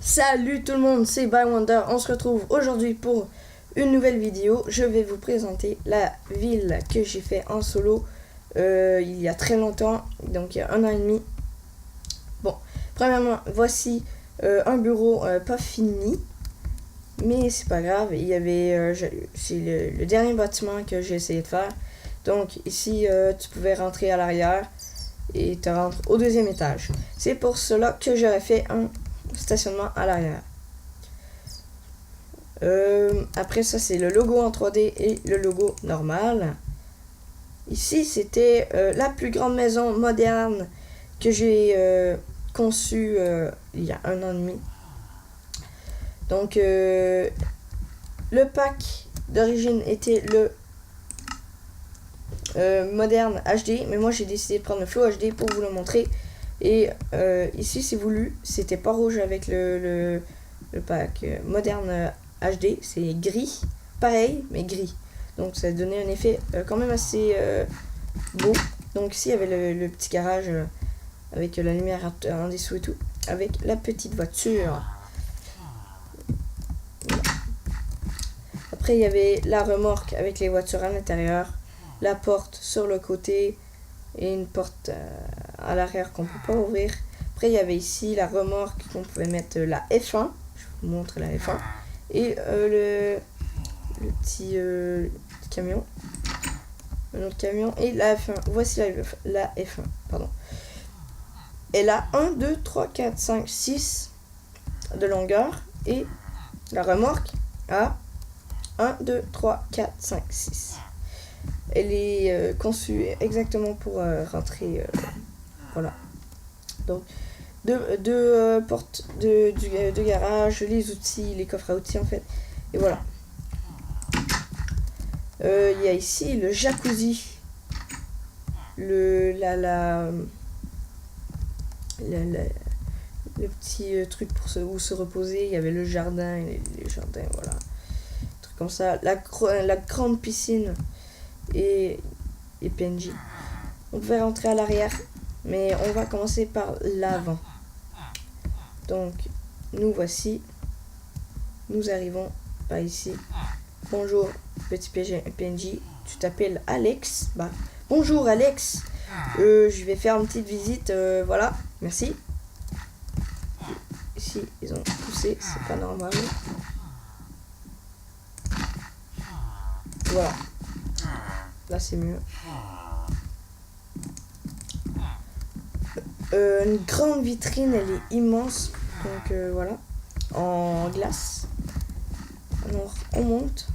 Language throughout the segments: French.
Salut tout le monde, c'est ByWonder. On se retrouve aujourd'hui pour une nouvelle vidéo. Je vais vous présenter la ville que j'ai fait en solo il y a très longtemps, donc il y a 1 an et demi. Bon, premièrement, voici un bureau pas fini, mais c'est pas grave. Il y avait, c'est le dernier bâtiment que j'ai essayé de faire. Donc ici, tu pouvais rentrer à l'arrière et te rendre au 2e étage. C'est pour cela que j'aurais fait un stationnement à l'arrière. Après ça, c'est le logo en 3D et le logo normal. Ici, c'était la plus grande maison moderne que j'ai conçue il y a 1 an et demi. Donc, le pack d'origine était le moderne HD, mais moi j'ai décidé de prendre le Flow HD pour vous le montrer. Et ici c'est voulu, c'était pas rouge avec le pack moderne HD, c'est gris, pareil mais gris, donc ça donnait un effet quand même assez beau. Donc ici il y avait le petit garage avec la lumière en dessous et tout, avec la petite voiture. Après il y avait la remorque avec les voitures à l'intérieur, la porte sur le côté et une porte à l'arrière qu'on peut pas ouvrir. Après il y avait ici la remorque qu'on pouvait mettre la F1, je vous montre la F1, et le petit camion, un autre camion, et la F1. Voici la F1, pardon. Elle a 1, 2, 3, 4, 5, 6 de longueur, et la remorque a 1, 2, 3, 4, 5, 6. Elle est conçue exactement pour rentrer, voilà. Donc, deux portes de garage, les outils, les coffres à outils en fait. Et voilà. Il y a ici le jacuzzi. Le petit truc pour où se reposer. Il y avait le jardin, les jardins, voilà. Un truc comme ça. La grande piscine. Et PNJ. On peut rentrer à l'arrière, mais on va commencer par l'avant. Donc, nous voici. Nous arrivons par ici. Bonjour, petit PNJ. Tu t'appelles Alex. Bah, bonjour Alex. Je vais faire une petite visite. Voilà, merci. Ici, ils ont poussé, c'est pas normal. Voilà. Là, c'est mieux. Une grande vitrine, elle est immense. Donc, voilà. En glace. Alors, on monte.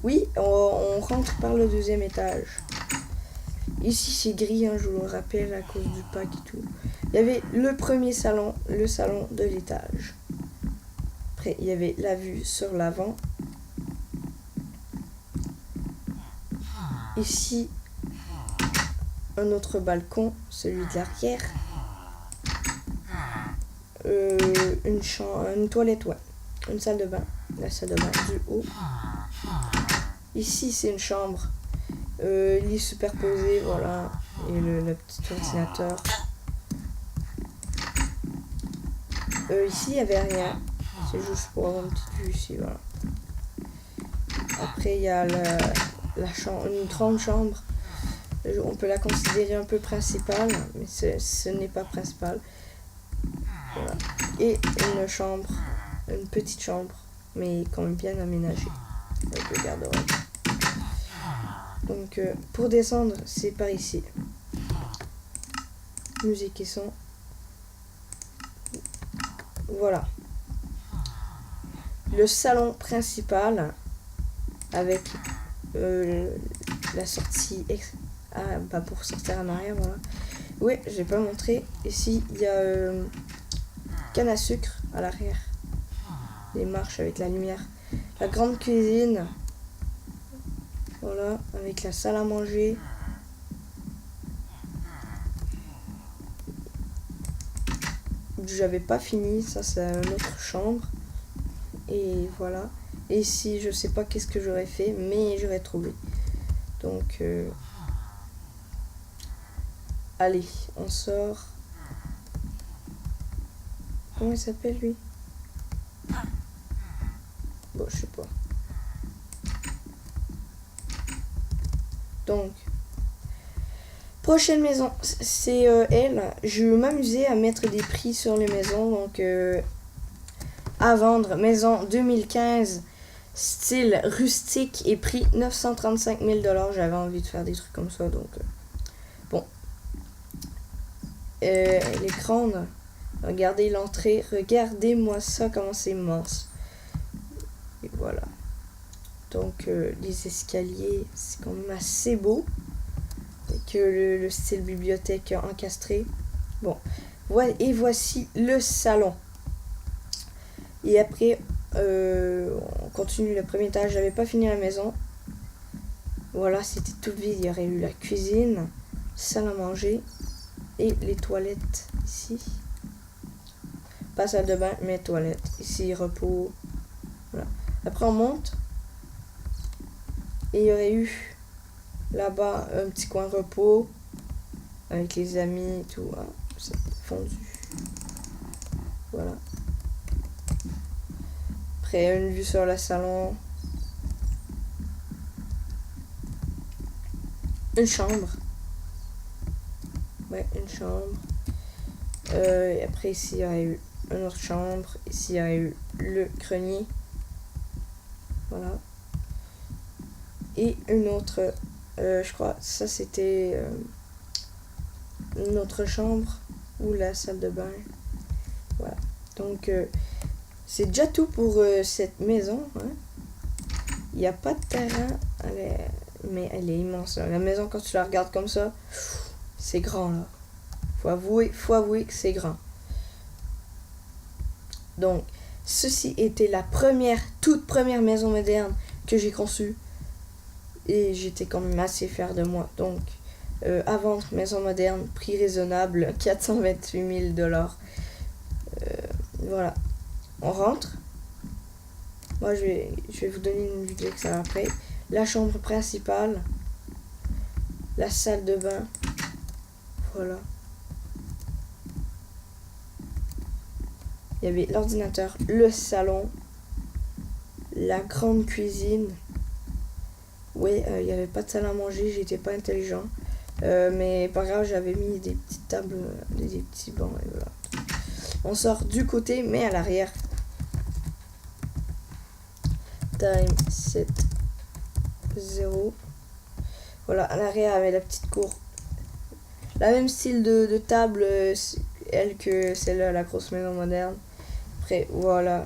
Oui, on rentre par le 2e étage. Ici, c'est gris, hein, je vous le rappelle, à cause du pack et tout. Il y avait le premier salon, le salon de l'étage. Après, il y avait la vue sur l'avant. Ici, un autre balcon, celui de l'arrière. Une toilette, ouais. Une salle de bain. La salle de bain du haut. Ici, c'est une chambre. Lit superposé, voilà. Et le petit ordinateur. Ici, il n'y avait rien. C'est juste pour avoir une petite vue ici, voilà. Après, il y a une grande chambre. On peut la considérer un peu principale, mais ce n'est pas principal. Voilà. Et une chambre, une petite chambre, mais quand même bien aménagée, avec le garde-robe. Donc, pour descendre, c'est par ici. Musique et son. Voilà. Le salon principal, avec la sortie pour sortir en arrière, voilà. Oui, je vais pas montrer. Ici, il y a canne à sucre à l'arrière. Les marches avec la lumière. La grande cuisine. Voilà, avec la salle à manger. J'avais pas fini, ça c'est une autre chambre. Et voilà. Et ici, je sais pas qu'est-ce que j'aurais fait, mais j'aurais trouvé. Donc, allez, on sort. Comment il s'appelle lui? Bon, je sais pas. Donc, prochaine maison, c'est elle. Je m'amusais à mettre des prix sur les maisons. Donc, à vendre, maison 2015, style rustique et prix 935 000 $. J'avais envie de faire des trucs comme ça. Donc, bon. L'écran, regardez l'entrée. Regardez-moi ça, comment c'est mince. Et voilà. Donc, les escaliers, c'est quand même assez beau. Avec le style bibliothèque encastré. Bon. Et voici le salon. Et après, on continue le premier étage. J'avais pas fini la maison. Voilà, c'était tout vide. Il y aurait eu la cuisine, salle à manger et les toilettes ici. Pas salle de bain, mais toilettes. Ici, repos. Voilà. Après, on monte. Et il y aurait eu là-bas un petit coin repos avec les amis et tout. Ah, c'est fondu. Voilà. Après, une vue sur le salon. Une chambre. Ouais, une chambre. Et après, ici, il y aurait eu une autre chambre. Ici, il y aurait eu le grenier. Voilà. Et une autre, je crois, ça c'était une autre chambre ou la salle de bain. Voilà. Donc, c'est déjà tout pour cette maison. Hein. Il n'y a pas de terrain, mais elle est immense. Là. La maison, quand tu la regardes comme ça, c'est grand là. Faut avouer que c'est grand. Donc, ceci était la toute première maison moderne que j'ai conçue. Et j'étais quand même assez fière de moi. Donc, à vendre, maison moderne, prix raisonnable, 428 000 $. Voilà. On rentre. Moi, je vais vous donner une vue de ça après. La chambre principale. La salle de bain. Voilà. Il y avait l'ordinateur, le salon, la grande cuisine. Oui, il n'y avait pas de salle à manger, j'étais pas intelligent. Mais pas grave, j'avais mis des petites tables, des petits bancs, et voilà. On sort du côté, mais à l'arrière. Time 7 0. Voilà, à l'arrière avec la petite cour. La même style de table, elle, que celle-là, la grosse maison moderne. Après, voilà.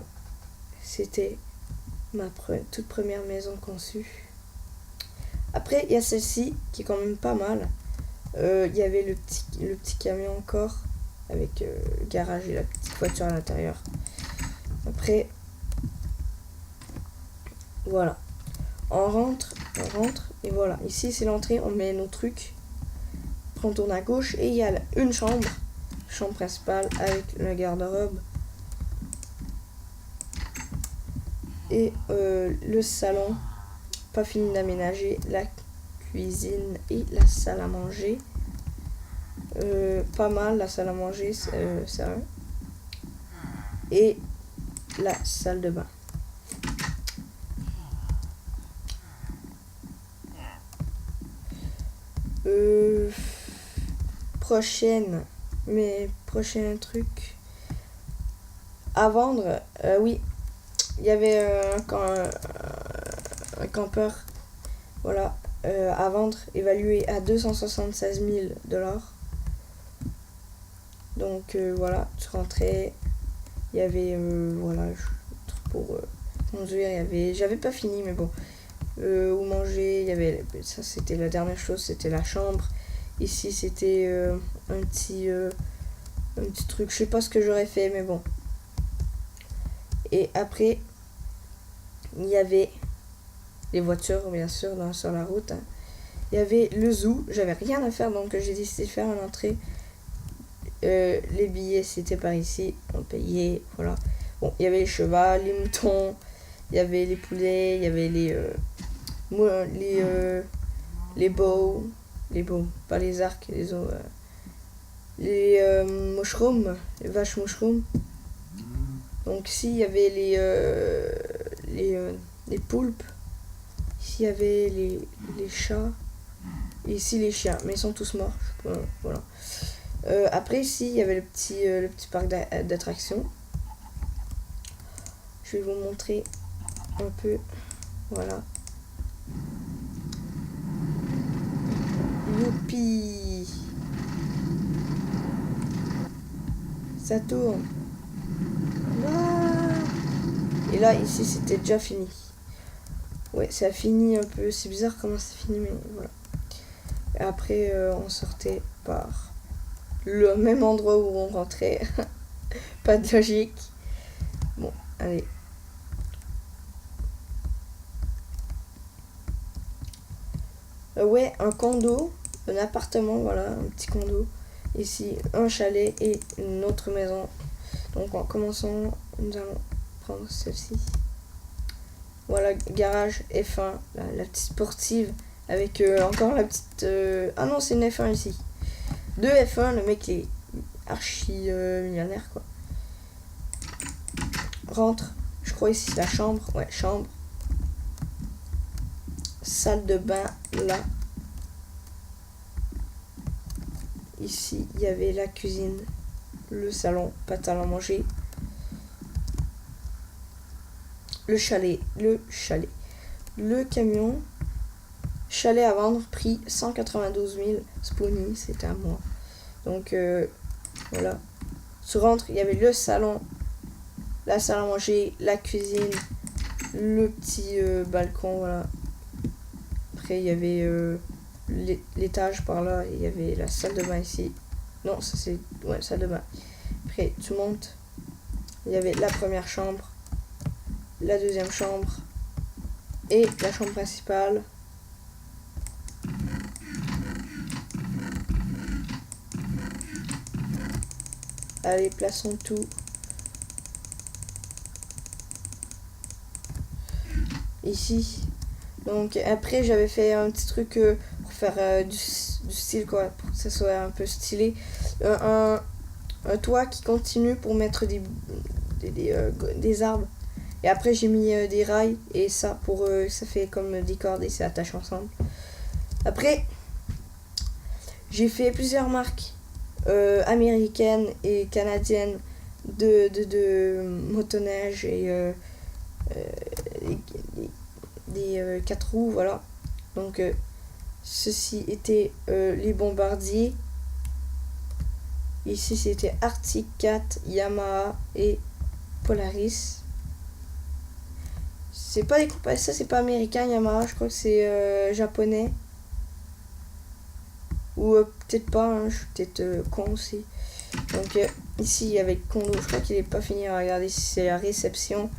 C'était ma toute première maison conçue. Après, il y a celle-ci qui est quand même pas mal. Il y avait le petit camion encore avec le garage et la petite voiture à l'intérieur. Après, voilà. On rentre et voilà. Ici, c'est l'entrée, on met nos trucs. Après, on tourne à gauche et il y a une chambre principale avec le garde-robe. Et le salon, pas fini d'aménager, la cuisine et la salle à manger. Pas mal la salle à manger, ça. Et la salle de bain. Prochain truc à vendre, oui, il y avait un campeur, voilà, à vendre, évalué à 276 000 $. Donc voilà, tu rentrais, il y avait voilà, pour conduire, j'avais pas fini, mais bon, où manger, il y avait, ça c'était la dernière chose, c'était la chambre. Ici c'était un petit truc, je sais pas ce que j'aurais fait, mais bon. Et après, il y avait les voitures, bien sûr, sur la route. Hein. Il y avait le zoo, j'avais rien à faire, donc j'ai décidé de faire une entrée. Les billets, c'était par ici, on payait, voilà. Bon, il y avait les chevaux, les moutons, il y avait les poulets, il y avait les baux, pas les arcs, les os, les mushrooms, les vaches mushrooms. Donc ici, il y avait les poulpes. Ici, il y avait les chats. Et ici, les chiens. Mais ils sont tous morts. Voilà. Après, ici, il y avait le petit parc d'attractions. Je vais vous montrer un peu. Voilà. Youpi! Ça tourne. Ah! Et là, ici, c'était déjà fini. Ouais, ça a fini un peu. C'est bizarre comment c'est fini, mais voilà. Et après, on sortait par le même endroit où on rentrait. Pas de logique. Bon, allez. Ouais, un condo, un appartement, voilà, un petit condo. Ici, un chalet et une autre maison. Donc en commençant, nous allons prendre celle-ci. Voilà, garage F1, la petite sportive, avec encore la petite... Ah non, c'est une F1 ici. Deux F1, le mec est archi millionnaire, quoi. Rentre, je crois ici la chambre, ouais, chambre. Salle de bain, là. Ici, il y avait la cuisine, le salon, pâte à manger. Le chalet. Le camion. Chalet à vendre, prix 192 000. Spoonie, c'était à moi. Donc, voilà. Tu rentres, il y avait le salon, la salle à manger, la cuisine, le petit balcon, voilà. Après, il y avait l'étage par là, il y avait la salle de bain ici. Non, ça c'est... Ouais, salle de bain. Après, tu montes. Il y avait la première chambre, la deuxième chambre et la chambre principale. Allez, plaçons tout. Ici. Donc après j'avais fait un petit truc pour faire du style, quoi, pour que ça soit un peu stylé. Un toit qui continue pour mettre des arbres. Et après j'ai mis des rails et ça pour ça fait comme des cordes et c'est attaché ensemble. Après j'ai fait plusieurs marques américaines et canadiennes de motoneige et des 4 roues, voilà. Donc ceci était les bombardiers. Ici c'était Arctic Cat, Yamaha et Polaris. C'est pas des compagnies, ça c'est pas américain Yamaha, je crois que c'est japonais. Ou peut-être pas, hein, je suis peut-être con aussi. Donc ici il y avait le condo, je crois qu'il est pas fini à regarder si c'est la réception.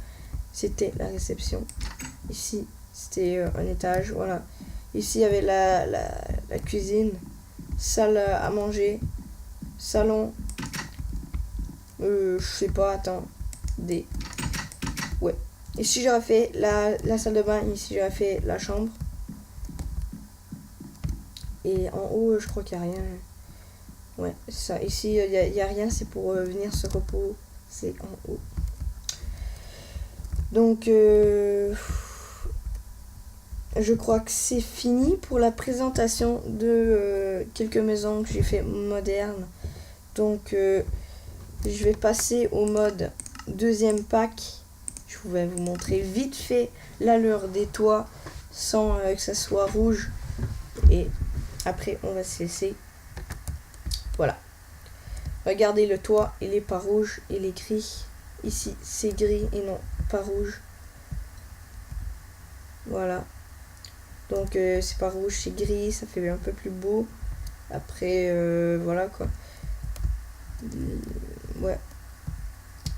C'était la réception. Ici c'était un étage, voilà. Ici il y avait la cuisine, salle à manger, salon, je sais pas, attends, ouais. Ici j'aurais fait la salle de bain, ici j'aurais fait la chambre. Et en haut, je crois qu'il n'y a rien. Ouais, c'est ça. Ici, il n'y a rien, c'est pour venir se reposer. C'est en haut. Donc, je crois que c'est fini pour la présentation de quelques maisons que j'ai fait modernes. Donc, je vais passer au mode deuxième pack. Je vais vous montrer vite fait l'allure des toits sans que ça soit rouge. Et après, on va se laisser. Voilà. Regardez, le toit, il est pas rouge, il est gris. Ici, c'est gris et non pas rouge. Voilà. Donc, c'est pas rouge, c'est gris, ça fait un peu plus beau. Après, voilà quoi. Ouais.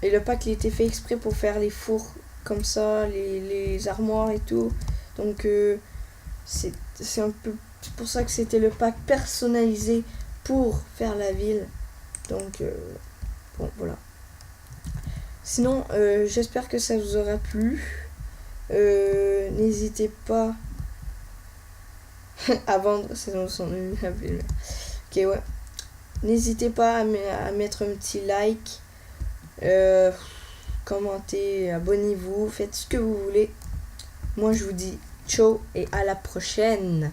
Et le pack, il était fait exprès pour faire les fours comme ça, les armoires et tout. Donc, c'est un peu... C'est pour ça que c'était le pack personnalisé pour faire la ville. Donc, bon, voilà. Sinon, j'espère que ça vous aura plu. N'hésitez pas à vendre. C'est dans son ok, ouais. N'hésitez pas à mettre un petit like. commentez, abonnez-vous, faites ce que vous voulez. Moi je vous dis ciao et à la prochaine.